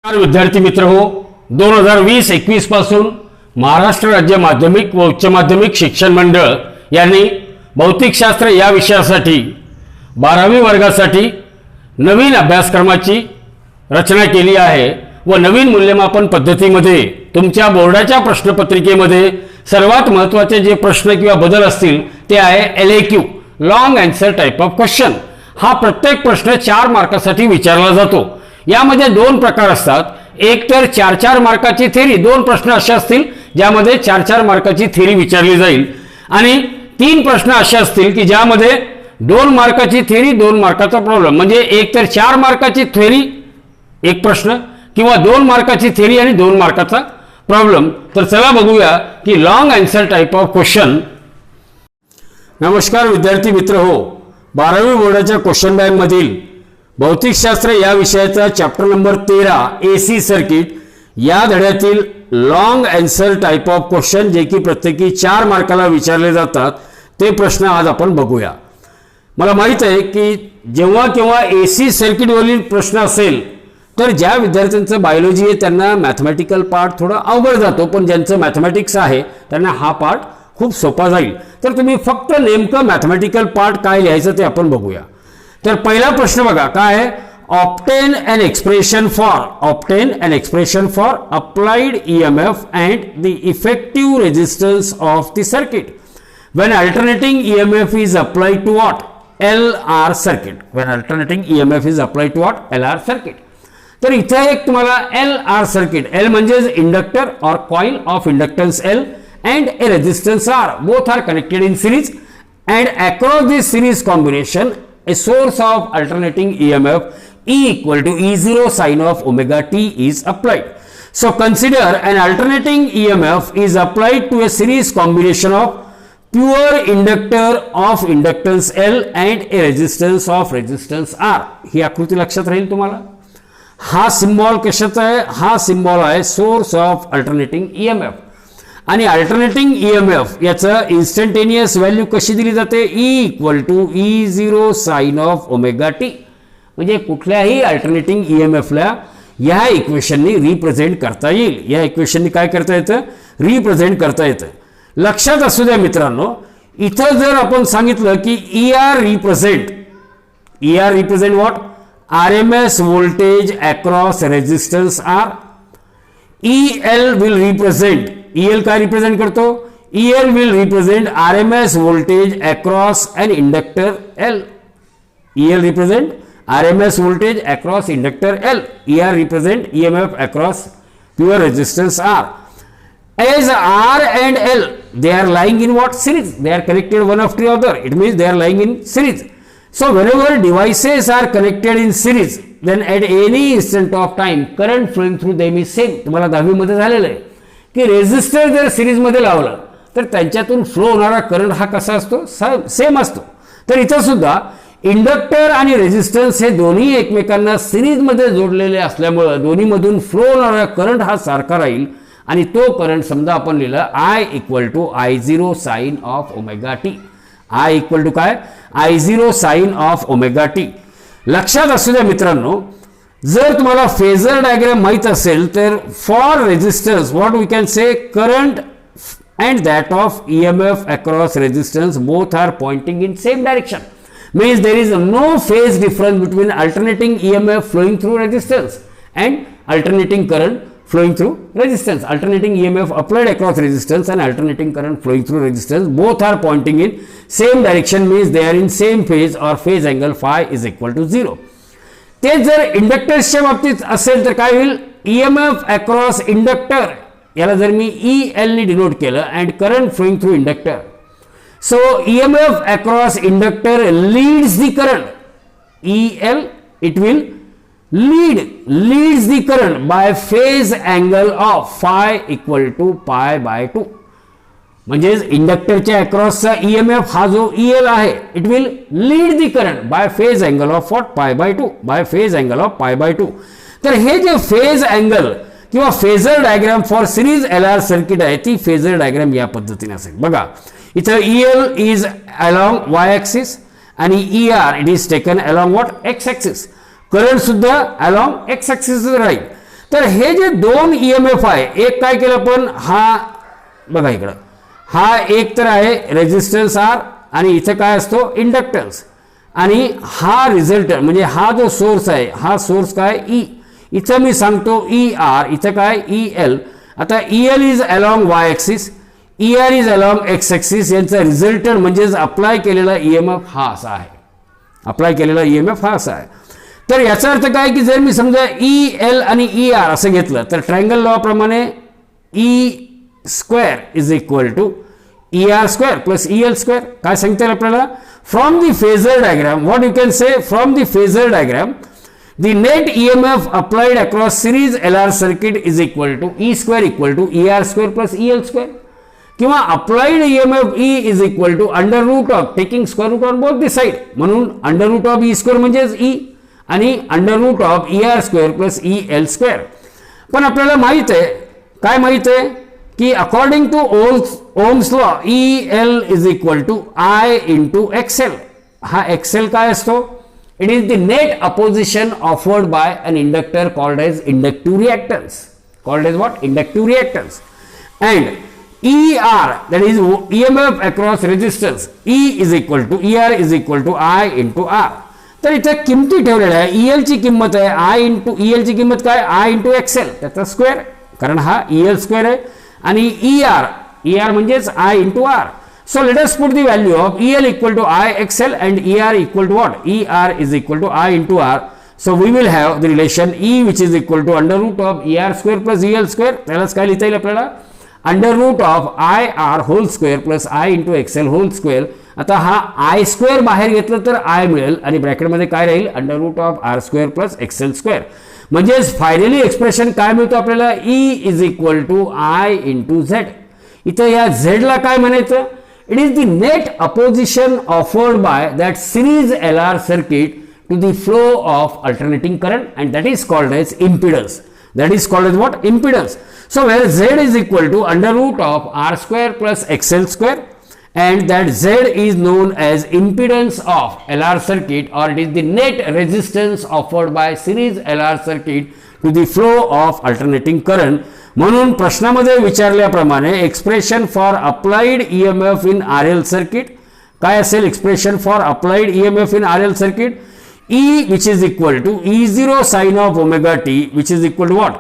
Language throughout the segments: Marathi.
विद्यार्थी मित्र हो, 2020-21 पासून महाराष्ट्र राज्य माध्यमिक व उच्च माध्यमिक शिक्षण मंडळ यांनी भौतिकशास्त्र या विषयासाठी 12वी वर्गासाठी नवीन अभ्यासक्रमाची रचना केली आहे व नवीन मूल्यमापन पद्धतीमध्ये तुमच्या बोर्डाच्या प्रश्नपत्रिकेमध्ये सर्वात महत्त्वाचे जे प्रश्न किंवा बदल असतील ते आहे LAQ, long answer type of question. हा प्रत्येक प्रश्न 4 मार्कासाठी विचारला जातो। यामध्ये 2 प्रकार असतात, एक तर 4-4 मार्काची थेरी, 2 प्रश्न असे असतील ज्यामध्ये 4-4 मार्काची थेरी विचारली जाईल आणि 3 प्रश्न असे असतील की ज्यामध्ये 2 मार्काची थेरी 2 मार्काचा प्रॉब्लेम, म्हणजे एक तर 4 मार्काची थेरी एक प्रश्न किंवा 2 मार्काची थेरी आणि 2 मार्काचा प्रॉब्लेम। तर चला बघूया की long answer type of question. नमस्कार विद्यार्थी मित्र हो, 12वी बोर्डाच्या क्वेश्चन बँक मधील भौतिकशास्त्र या विषयाचा चॅप्टर नंबर 13 AC सर्किट या धड्यातील long answer type of question जे की प्रत्येकी 4 मार्काला विचारले जातात ते प्रश्न आज आपण बघूया। मला माहित आहे की जेव्हा केव्हा AC सर्किट वरील प्रश्न असेल तर ज्या विद्यार्थ्यांचं बायोलॉजी आहे त्यांना मॅथमॅटिकल पार्ट थोडा अवघड जातो, पण ज्यांचं मॅथमॅटिक्स आहे त्यांना हा पार्ट खूप सोपा जाईल। तर तुम्ही फक्त नेमकं मॅथमॅटिकल पार्ट काय लिहायचं ते आपण बघूया। तर पहिला प्रश्न बघा काय आहे, obtain an expression for applied EMF and the effective resistance of the circuit when alternating EMF is applied to what LR circuit. When alternating EMF is applied to what LR circuit. तर इथे एक तुम्हाला LR सर्किट, L म्हणजे इंडक्टर और coil of inductance L and a resistance R, both are connected in series and across this series combination a source of alternating EMF E equal to E0 sin of omega t is applied. So consider an alternating EMF is applied to a series combination of pure inductor of inductance L and a resistance of resistance R. ही आकृती लक्षात राहील तुम्हाला। हा सिम्बॉल कशाचा आहे, हा सिम्बॉल आहे सोर्स ऑफ अल्टरनेटिंग EMF आणि अल्टरनेटिंग EMF याचं इन्स्टंटेनियस व्हॅल्यू कशी दिली जाते, E equal to E0 sine of omega t. म्हणजे कुठल्याही अल्टरनेटिंग EMFला या इक्वेशननी रिप्रेझेंट करता येईल, या इक्वेशननी काय करता येतं, रिप्रेझेंट करता येतं। लक्षात असू द्या मित्रांनो, इथं जर आपण सांगितलं की ER represent what, RMS voltage across resistance R, EL will represent, EL काय रिप्रेझेंट करतो, EL will represent RMS voltage across an inductor L, EL represent RMS voltage across inductor L, ER represent EMF across pure resistance R. As R and L they are lying in what series, they are connected one after the other, it means they are lying in series. So whenever devices are connected in series then at any instant of time current flowing through them is same. तुम्हाला 10वी मध्ये झालेलं आहे की रेझिस्टर जर सिरीज मध्ये लावला तर त्यांच्यातून फ्लो होणारा करंट हा कसा असतो, सेम असतो। तर इथं सुद्धा इंडक्टर आणि रेझिस्टन्स हे दोन्ही एकमेकांना सिरीज मध्ये जोडलेले असल्यामुळे दोन्ही मधून फ्लो होणारा करंट हा सारखा राहील आणि तो करंट समजा आपण लिहिलं I equal to I0 sine of omega t. I equal to काय, I0 sine of omega T. लक्षात असू द्या मित्रांनो, जर तुम्हाला फेजर डायग्राम माहित असेल तर for resistance what we can say, current and that of EMF across resistance both are pointing in same direction, means there is no phase difference between alternating EMF flowing through resistance and alternating current flowing through resistance. Alternating EMF applied across resistance and alternating current flowing through resistance both are pointing in same direction, means they are in same phase or phase angle phi is equal to 0. ते जर इंडक्टर्सच्या बाबतीत असेल तर काय होईल, EMF across inductor याला जर मी EL ने डिनोट केलं and current flowing through inductor, so EMF across inductor leads the current, EL it will leads the current by phase angle of phi equal to pi by 2. म्हणजे इंडक्टरच्या अक्रॉसचा EMF हा जो EL आहे it will lead the current by phase angle of what, pi by 2, bye phase angle of pi by 2। तर हे जे फेज अँगल किंवा phasor diagram for series LR circuit आहे ती फेजर डायग्राम या पद्धतीने असेल। बघा इथं EL is along y axis आणि ER it is taken along what x axis, current सुद्धा अलॉंग x ॲक्सिस राहील। तर हे जे दोन EMF आहे, एक काय केलं आपण, हा बघा इकडं, हा एक तर आहे रेजिस्टन्स R आणि इथं काय असतो इंडक्टन्स, आणि हा रिझल्टंट म्हणजे हा जो सोर्स आहे, हा सोर्स काय E, इथं मी सांगतो ER, इथं काय EL. आता EL is along y axis, ER is along x axis, यांचा रिझल्टंट म्हणजेच अप्लाय केलेला EMF हा असा आहे, अप्लाय केलेला EMF हा असा आहे. तर याचा अर्थ काय की जर मी समजा EL आणि ER असं घेतलं तर ट्रायंगल लॉ प्रमाणे E square is equal to ER square plus EL square. काय सांगता येईल आपल्याला, from the phasor diagram, what you can say, from the phasor diagram the net EMF applied across series LR circuit is equal to E square equal to ER square plus EL square, किंवा applied EMF E is equal to under root of taking square root on both the side, म्हणून under root of E square म्हणजेच E आणि under root of ER square plus EL square. पण आपल्याला माहित आहे, काय माहित आहे की according to Ohm's law EL is equal to I into XL. हा XL काय असतो, it is the net opposition offered by an inductor called as inductive reactance, called as what, inductive reactance. And ER, that is EMF across resistance, E is equal to ER is equal to I into R. तर इथं किमती ठेवलेल्या आहे, EL ची किंमत आहे I इंटू, EL ची किंमत काय I इंटू XL, त्याचा स्क्वेअर, कारण हा EL स्क्वेअर आहे, आणि ER म्हणजेच I into R. So let us put the value of EL equal to I XL and ER equal to what, ER is equal to I into R. So we will have the relation E which is equal to under root of ER square plus EL square. त्यालाच काय लिहिता येईल आपल्याला, under root of IR whole square plus I into XL whole square. आता हा I square बाहेर घेतलं तर I मिळेल आणि ब्रॅकेटमध्ये काय राहील, under root of R square plus XL square. म्हणजेच फायनली एक्सप्रेशन काय मिळतो आपल्याला, E is equal to I into Z. इथं या Z ला काय म्हणायचं, it is the net opposition offered by that series LR circuit to the flow of alternating current, and that is called as impedance. That is called as what, impedance. So where Z is equal to under root of R square plus XL square, and that Z is known as impedance of LR circuit, or it is the net resistance offered by series LR circuit to the flow of alternating current. म्हणून प्रश्नामध्ये विचारल्याप्रमाणे expression for applied EMF in RL circuit काय असेल, expression for applied EMF in RL circuit, E which is equal to E0 sin of omega t which is equal to what,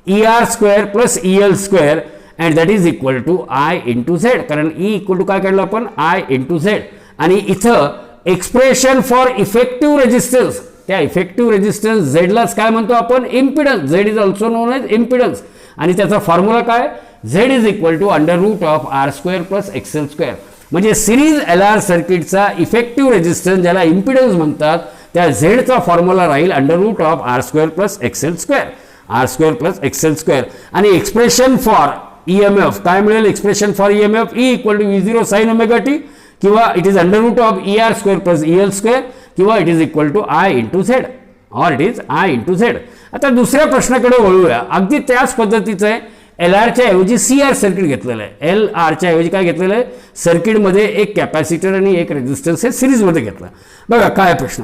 ER square plus EL square, and that is equal to I into Z, कारण E equal to काय काढलं आपण, I into Z. आणि इथं एक्सप्रेशन फॉर इफेक्टिव्ह रेजिस्टन्स, त्या इफेक्टिव्ह रेजिस्टन्स Z लाच काय म्हणतो आपण, impedance. Z is also known as impedance, आणि त्याचा फॉर्म्युला काय, Z is equal to under root of R square plus XL square. म्हणजे सिरीज LR सर्किटचा इफेक्टिव्ह रेजिस्टन्स ज्याला इम्पिडन्स म्हणतात, त्या Z चा फॉर्म्युला राहील under root of R square plus XL square, R square plus XL square. आणि एक्सप्रेशन फॉर EMF काय मिळेल, expression for EMF E equal to E0 sine omega t, किंवा it is under root of ER square plus EL square, किंवा it is equal to I into Z, or it is I into Z. आता दुसऱ्या प्रश्नाकडे वळूया, अगदी त्याच पद्धतीचं आहे. LRच्या ऐवजी CR सर्किट घेतलेलं आहे, LRच्या ऐवजी काय घेतलेलं आहे, सर्किटमध्ये एक कॅपॅसिटर आणि एक रेजिस्टन्स हे सिरीजमध्ये घेतलं. बघा काय प्रश्न,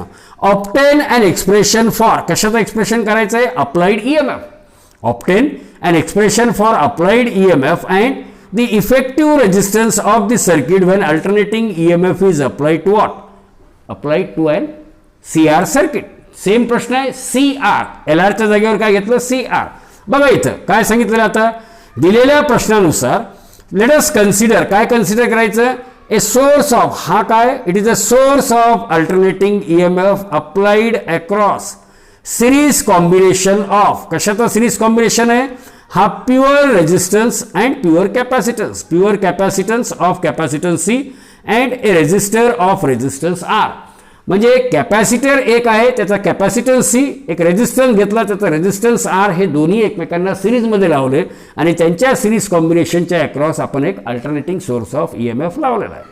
ऑप्टेन अँड एक्सप्रेशन फॉर, कशाचं एक्सप्रेशन करायचं आहे, applied EMF. Obtain and expression for applied EMF and the effective resistance of the circuit when alternating EMF is applied to what, applied to and CR circuit. Same प्रश्न आहे CR, LRच्या जागेवर काय घेतलं, CR. बघा इथं काय सांगितलं, आता दिलेल्या प्रश्नानुसार लेट अस कन्सिडर, काय कन्सिडर करायचं, ए सोर्स ऑफ, हा काय, it is a source of alternating EMF applied across series combination of, कशाचा सिरीज कॉम्बिनेशन आहे, हा pure resistance and pure capacitance, pure capacitance of capacitance C and a resistor of resistance R. म्हणजे कॅपॅसिटर एक आहे, त्याचा कॅपॅसिटन्स C, एक रेजिस्टन्स घेतला त्याचा रेजिस्टन्स R, हे दोन्ही एकमेकांना सिरीजमध्ये लावले आणि त्यांच्या सिरीज कॉम्बिनेशनच्या अक्रॉस आपण एक अल्टरनेटिंग सोर्स ऑफ EMF लावलेला आहे.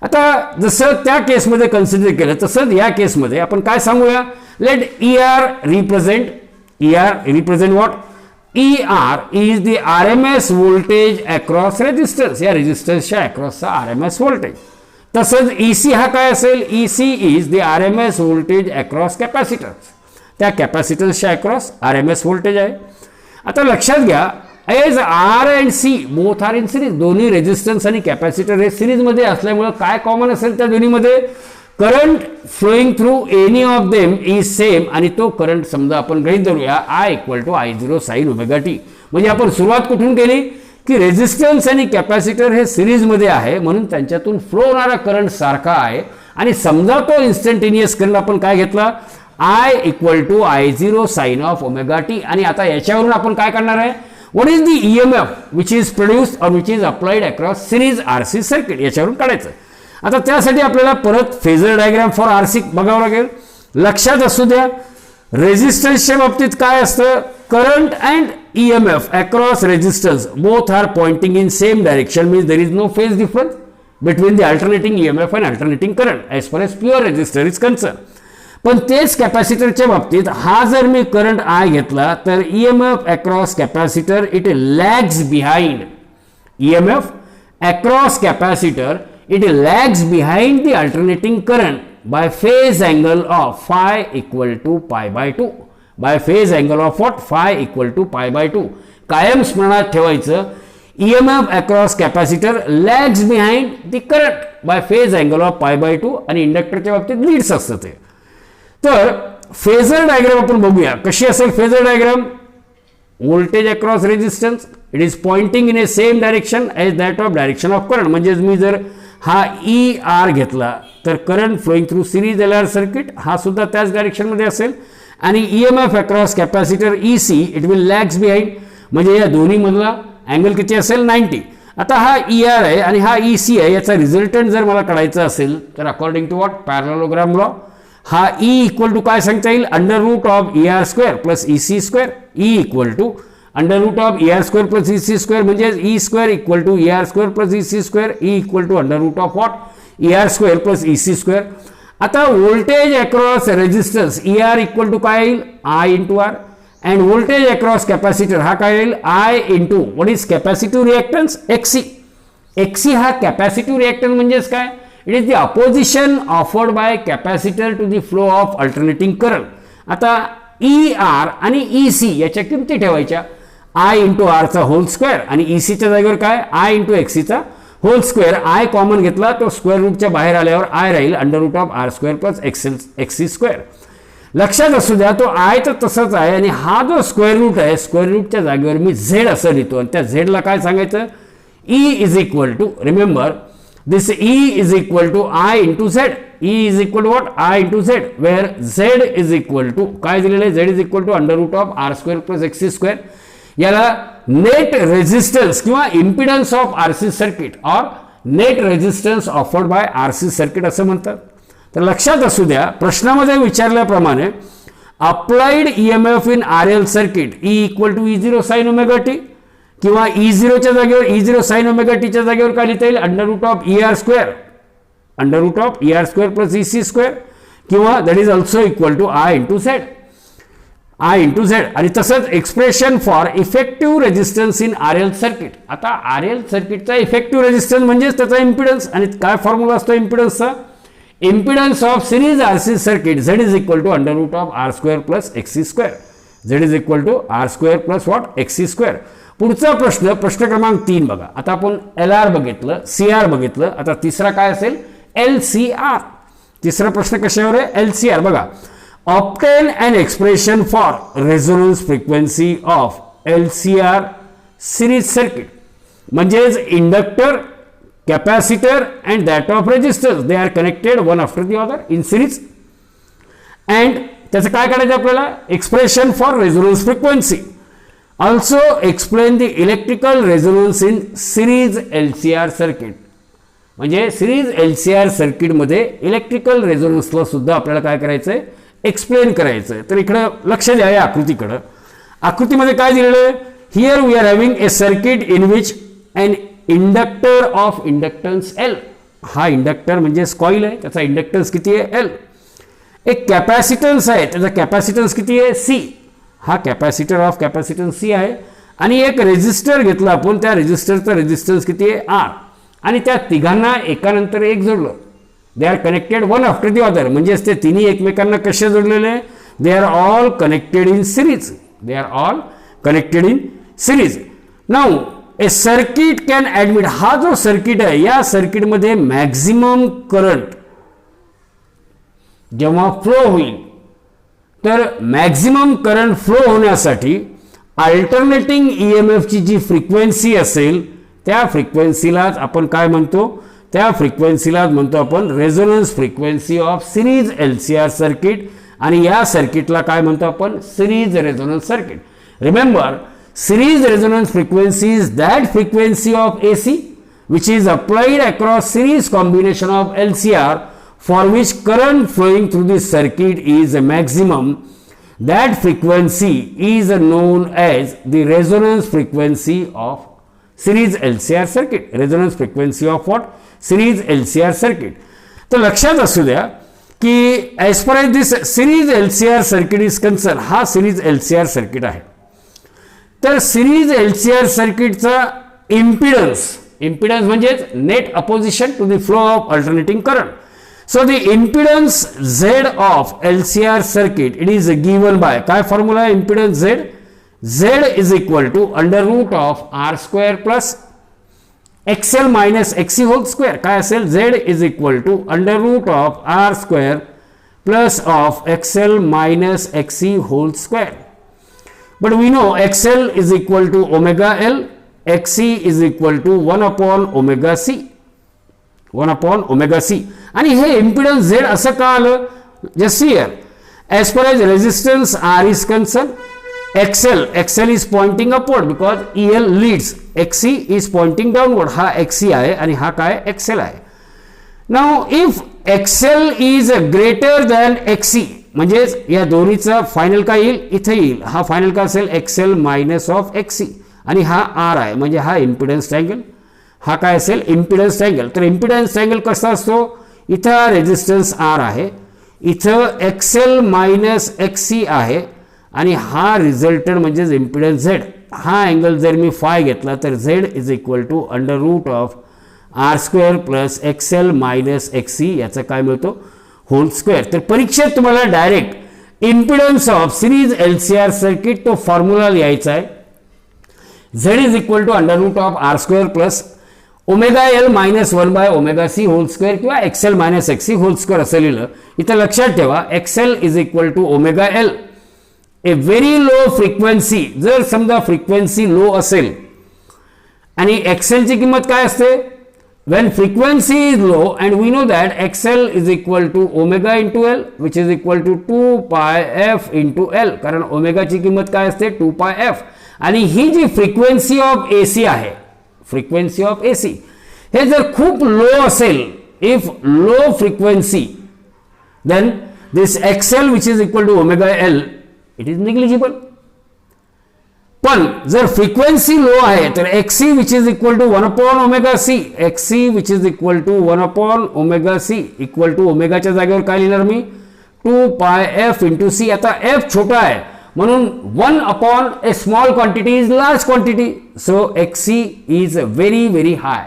आता जसं त्या केसमध्ये कन्सिडर केलं तसंच या केसमध्ये आपण काय सांगूया, let ER represent what, ER is the RMS voltage across resistance, या रेजिस्टन्सच्या अक्रॉसचा RMS व्होल्टेज. तसंच EC हा काय असेल, EC is the RMS voltage across capacitance. त्या कॅपॅसिटन्सच्या अक्रॉस RMS व्होल्टेज आहे. आता लक्षात घ्या, as R and C both are in series, दोन्ही रेजिस्टन्स आणि कॅपॅसिटर हे सिरीजमध्ये असल्यामुळे काय कॉमन असेल त्या दोन्हीमध्ये, current flowing through any of them is same, आणि तो करंट समजा आपण गृहीत धरूया I = I0 sin ωt. म्हणजे आपण सुरुवात कुठून केली की रेजिस्टन्स आणि कॅपॅसिटर हे सिरीजमध्ये आहे म्हणून त्यांच्यातून फ्लो होणारा करंट सारखा आहे, आणि समजा तो इन्स्टंटेनियस करंट आपण काय घेतला I = I0 sin of ωt. आणि आता याच्यावरून आपण काय करणार आहे, what is the EMF which is produced or which is applied across series RC circuit, याच्यावरून काढायचं. आता त्यासाठी आपल्याला परत फेजर डायग्राम फॉर RC बघावं लागेल. लक्षात असू द्या, रेजिस्टन्सच्या बाबतीत काय असतं, current and EMF across resistance both are pointing in same direction, means there is no phase difference between the alternating EMF and alternating current as far as pure resistor is concern. पण तेच कॅपॅसिटरच्या बाबतीत हा जर मी करंट I घेतला तर EMF across capacitor it lags behind, EMF across capacitor it lags behind the alternating current by phase angle of phi = π/2. by phase angle of what? phi = π/2. कायम स्मरणात ठेवायचं, EMF across capacitor lags behind the current by phase angle of π/2, आणि इंडक्टरच्या बाबतीत लीड्स असतं ते. तर फेजर डायग्राम आपण बघूया कशी असेल. Phasor diagram, voltage across resistance it is pointing in a same direction as that of direction of current. म्हणजे मी जर हा ER घेतला तर current flowing through series LR circuit हा सुद्धा त्याच डायरेक्शनमध्ये असेल, आणि EMF across capacitor EC it will lags behind, म्हणजे या दोन्हीमधला अँगल किती असेल 90. आता हा ER आहे आणि हा EC आहे, याचा रिझल्टंट जर मला काढायचा असेल तर अकॉर्डिंग टू व्हॉट, पॅरललोग्राम लॉ, हा E = काय सांगता येईल, √of ER² + EC². E = √of ER² + EC² म्हणजे E² = ER² + EC². E = √of what, ER² + EC². आता व्होल्टेज अक्रॉस रेजिस्टन्स ER = काय येईल, I × R, and voltage across capacitor हा काय येईल, I × what is capacitive reactance XC. XC हा कॅपॅसिटिव्ह रिॲक्टन्स म्हणजेच काय, it is the opposition offered by capacitor to the flow of alternating current. आता ER आणि EC याच्या किमती ठेवायच्या, I × R चा होल स्क्वेअर, आणि ECच्या जागेवर काय I × XC चा होल स्क्वेअर. I कॉमन घेतला तो स्क्वेअर रूटच्या बाहेर आल्यावर I राहील √of R² + XC². लक्षात असू द्या, तो I तर तसंच आहे, आणि हा जो स्क्वेअर रूट आहे स्क्वेअर रूटच्या जागेवर मी Z असं लिहितो, आणि त्या झेडला काय सांगायचं, E = remember this E = I × Z. E = what, I × Z, where Z काय दिलेलं आहे, Z = √of R² + XC². याला नेट रेजिस्टन्स किंवा impedance of RC circuit or net resistance offered by RC circuit असं म्हणतात. तर लक्षात असू द्या, प्रश्नामध्ये विचारल्याप्रमाणे applied EMF in RL circuit E = E0 sin ωt, किंवा E0च्या जागेवर E0 sin ωtच्या जागेवर काय लिहिता येईल, √of ER² + EC², किंवा that is also equal to I × Z. आणि तसंच expression for effective resistance in RL circuit. आता RL सर्किटचा इफेक्टिव्ह रेजिस्टन्स म्हणजेच त्याचा इम्पिडन्स, आणि काय फॉर्म्युला असतो इम्पिडन्सचा, impedance of series RC circuit Z = √of R² + XC². Z = R² + what, XC². पुढचा प्रश्न क्रमांक 3 बघा. आता आपण LR बघितलं, CR बघितलं, आता तिसरा काय असेल, LCR. तिसरा प्रश्न कशावर आहे, LCR बघा. Obtain an expression for resonance frequency of LCR series circuit. म्हणजेच inductor, capacitor and that of resistance they are connected one after the other in series, and त्याचं काय करायचं आपल्याला, expression for resonance frequency. Also explain the electrical resonance in series LCR circuit. म्हणजे सिरीज LCR सर्किटमध्ये इलेक्ट्रिकल रेझोनन्सला सुद्धा आपल्याला काय करायचं आहे, एक्सप्लेन करायचं आहे. तर इकडं लक्ष द्या या आकृतीकडं. आकृतीमध्ये काय दिलेलं आहे, here we are having a circuit in which an inductor of inductance L. हा इंडक्टर म्हणजे कॉईल आहे, त्याचा इंडक्टन्स किती आहे L. एक कॅपॅसिटन्स आहे, त्याचा कॅपॅसिटन्स किती आहे C. हा कॅपॅसिटर ऑफ कॅपॅसिटन्स C आहे, आणि एक रेजिस्टर घेतला आपण, त्या रेजिस्टरचा रेजिस्टन्स किती आहे R, आणि त्या तिघांना एकानंतर एक जोडलं. They are connected one after the other, म्हणजेच ते तिन्ही एकमेकांना कसे जोडलेले आहे, they are all connected in series. They are all connected in series. Now a circuit can admit, हा जो सर्किट आहे या सर्किट मध्ये मॅक्झिमम करंट जेव्हा फ्लो होईल तर मॅक्झिमम करंट फ्लो होण्यासाठी अल्टरनेटिंग ईएमएफ ची जी फ्रिक्वेन्सी असेल त्या फ्रिक्वेन्सीलाच आपण काय म्हणतो, त्या फ्रिक्वेन्सीलाच म्हणतो आपण resonance frequency of series LCR circuit. आणि या सर्किटला काय म्हणतो आपण, series resonance circuit. Remember, series resonance frequency is that frequency of AC which is applied across series combination of LCR for which current flowing through the circuit is a maximum. That frequency is known as the resonance frequency of series LCR circuit. Resonance frequency of what? Series LCR circuit. तर लक्षात असू द्या की as far as this series LCR circuit is concerned, हा series LCR circuit आहे. तर सिरीज एलसीआर सर्किटचा इम्पिडन्स म्हणजे net opposition to the flow of alternating current. So the impedance Z of LCR circuit it is given by काय फॉर्म्युला आहे impedance Z is equal to under root of R square plus XL minus XC whole square. काय असेल, Z is equal to under root of R square plus of XL minus XC whole square. But we know XL is equal to omega L, XC is equal to 1 upon omega C. 1 upon omega C. आणि हे impedance Z असं का आलं? Just see here. As far as resistance R is concerned, XL is pointing upward because EL leads. XC is pointing downward. हा XC आहे आणि हा काय XL आहे. Now if XL is greater than XC, म्हणजे या दोन्हीचा फायनल काय येईल, इथे येईल. हा फायनल काय असेल, एक्सएल मायनस ऑफ एक्सी आणि हा आर आहे म्हणजे हा इम्पिडन्स ट्रायंगल. हा काय असेल, इम्पिडन्स ट्रायंगल. तर इम्पिडन्स ट्रायंगल कसा असतो, इथं रेजिस्टन्स आर आहे, इथं एक्सएल मायनस एक्सी आहे आणि हा रिझल्टंट म्हणजे इम्पिडन्स झेड. हा अँगल जर मी फाय घेतला तर Z is equal to under root of R square plus XL minus XC याचा काय मिळतो, होल स्क्वेअर. तर परीक्षेत तुम्हाला direct impedance of series LCR circuit तो फॉर्म्युला लिहायचा आहे. Z is equal to under root of R square plus omega L minus 1 by omega C whole square किंवा XL minus XC whole square असं लिहिलं. इथं लक्षात ठेवा XL is equal to omega L. A very low frequency, जर समजा फ्रिक्वेन्सी लो असेल आणि एक्सएलची किंमत काय असते, when frequency is low and we know that XL is equal to omega into L which is equal to 2 pi f into L, कारण ओमेगा ची किंमत काय असते 2 pi f. आणि ही जी फ्रिक्वेन्सी ऑफ AC आहे, फ्रिक्वेन्सी ऑफ AC हे जर खूप लो असेल, if low frequency then this XL which is equal to omega L it is negligible. पण जर फ्रिक्वेन्सी लो आहे तर XC which is equal to 1 upon omega C, XC which is equal to 1 upon omega C equal to ओमेगाच्या जागेवर काय लिहिणार मी 2 pi f into C. आता f छोटा आहे म्हणून 1 upon a small quantity is large quantity, so XC is very very high.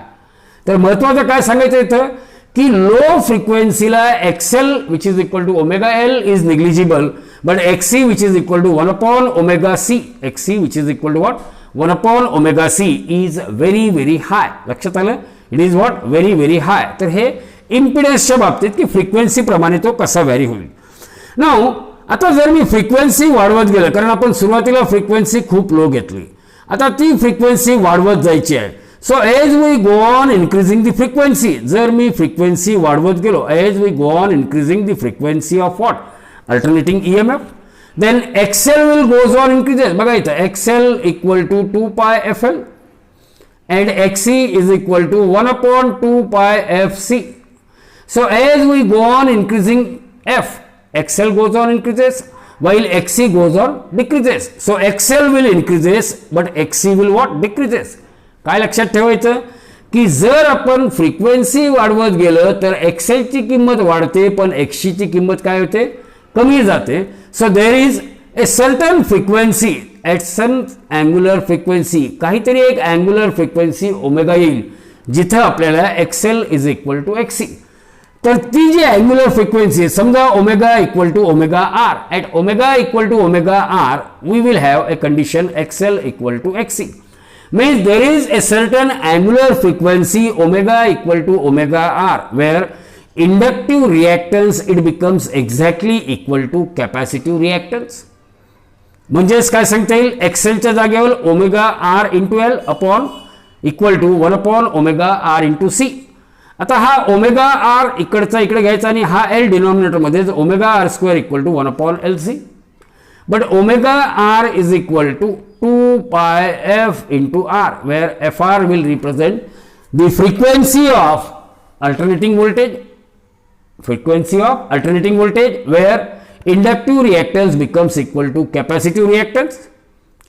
तर महत्त्वाचं काय सांगायचं इथं की low फ्रिक्वेन्सीला XL which is equal to omega L is negligible, but XC which is equal to 1 upon omega C, XC which is equal to what 1 upon omega C is very very high. लक्षात आलं, it is what very very high. तर हे इम्पिडन्सच्या बाबतीत की फ्रिक्वेन्सी प्रमाणे तो कसा व्हॅरी होईल. नाउ आता जर मी फ्रिक्वेन्सी वाढवत गेलं, कारण आपण सुरुवातीला फ्रिक्वेन्सी खूप लो घेतली, आता ती फ्रिक्वेन्सी वाढवत जायची आहे. So as we go on increasing the frequency, जर मी फ्रिक्वेन्सी वाढवत गेलो, as we go on increasing the frequency of what alternating EMF, then XL will goes on increases. बघा इथं XL equal to 2 pi FL and XC is equal to 1 upon 2 pi FC. So as we go on increasing F, XL goes on increases while XC goes on decreases. So XL will increases but XC will what decreases. काय लक्षात ठेवायचं की जर आपण फ्रिक्वेन्सी वाढवत गेलं तर XL ची किंमत वाढते पण XC ची किंमत काय होते, कमी जाते. So there is a certain frequency at some angular frequency, काहीतरी एक अँग्युलर फ्रिक्वेन्सी ओमेगा येईल जिथं आपल्याला XL is equal to XC. तर ती जी अँग्युलर फ्रिक्वेन्सी समजा omega equal to omega R, at omega equal to omega R we will have a condition XL equal to XC. Means there is a certain angular frequency omega equal to omega r where inductive reactance it becomes exactly equal to capacitive reactance. म्हणजेच काय सांगता येईल, एक्सेलच्या जागेवर omega R into L upon equal to 1 upon omega R into C. आता हा ओमेगा आर इकडचा इकडे घ्यायचा आणि हा एल डिनॉमिनेटरमध्ये omega R square equal to 1 upon L C. But omega r is equal to 2 pi f into r, where fr will represent the frequency of alternating voltage, where inductive reactance becomes equal to capacitive reactance.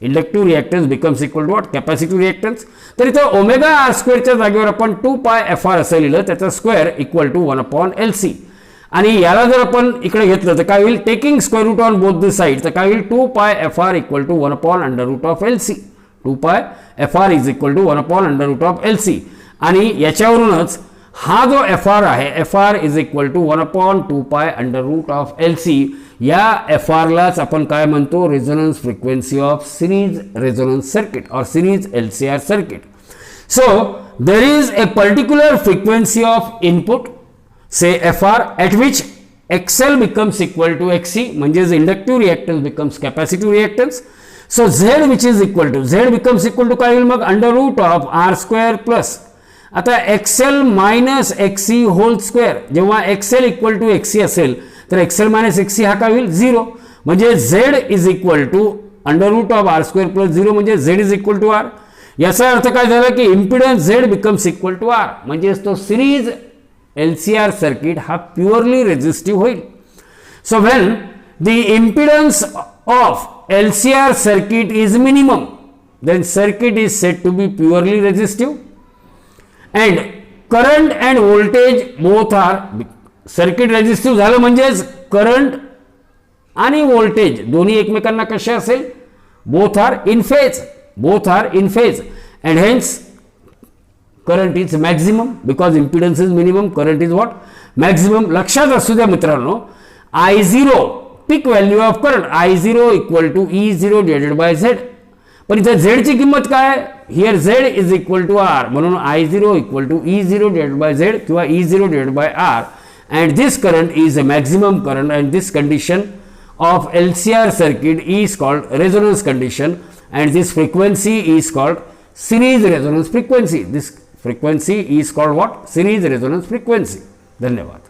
Inductive reactance becomes equal to what? Capacitive reactance. तर इथं ओमेगा आर स्क्वेअरच्या जागेवर आपण 2 pi fr असं लिहिलं, त्याचा square equal to 1 upon L C. आणि याला जर आपण इकडे घेतलं तर काय होईल, taking square root on both the side, तर काय होईल 2 pi F R equal to 1 upon under root of L C. 2 pi F R is equal to 1 upon under root of L C. आणि याच्यावरूनच हा जो एफ आर आहे, F R is equal to 1 upon 2 pi under root of L C. या एफ आरलाच आपण काय म्हणतो, resonance frequency of series resonance circuit or series L C R circuit. So there is a particular frequency of input, say FR, at which XL becomes equal to XC, म्हणजेच inductive reactance becomes capacitive reactance. So Z which is equal to, Z becomes equal to काय होईल मग, under root of R square plus आता XL minus XC whole square. जेव्हा XL इक्वल टू XC असेल तर XL मायनस XC हा काय होईल 0, म्हणजे Z is equal to under root of R square plus 0, म्हणजे Z is equal to R. याचा अर्थ काय झाला की impedance Z becomes equal to R, म्हणजेच तो सिरीज LCR circuit हा purely resistive होईल. So when the impedance of LCR circuit is minimum, then circuit is said to be purely resistive, and current and voltage both are circuit resistive झालं म्हणजेच करंट आणि व्होल्टेज दोन्ही एकमेकांना कसे असेल, both are in phase, and hence current is maximum because impedance is minimum, current is what, maximum. लक्षात असू द्या मित्रांनो, I0 peak value of current I0 equal to E0 divided by Z. पण इथे Z ची किंमत काय, here Z is equal to R, म्हणून I0 equal to E0 divided by Z किंवा E0 divided by R, and this current is a maximum current, and this condition of LCR circuit is called resonance condition, and this frequency is called series resonance frequency. This frequency is called what? Series resonance frequency. धन्यवाद.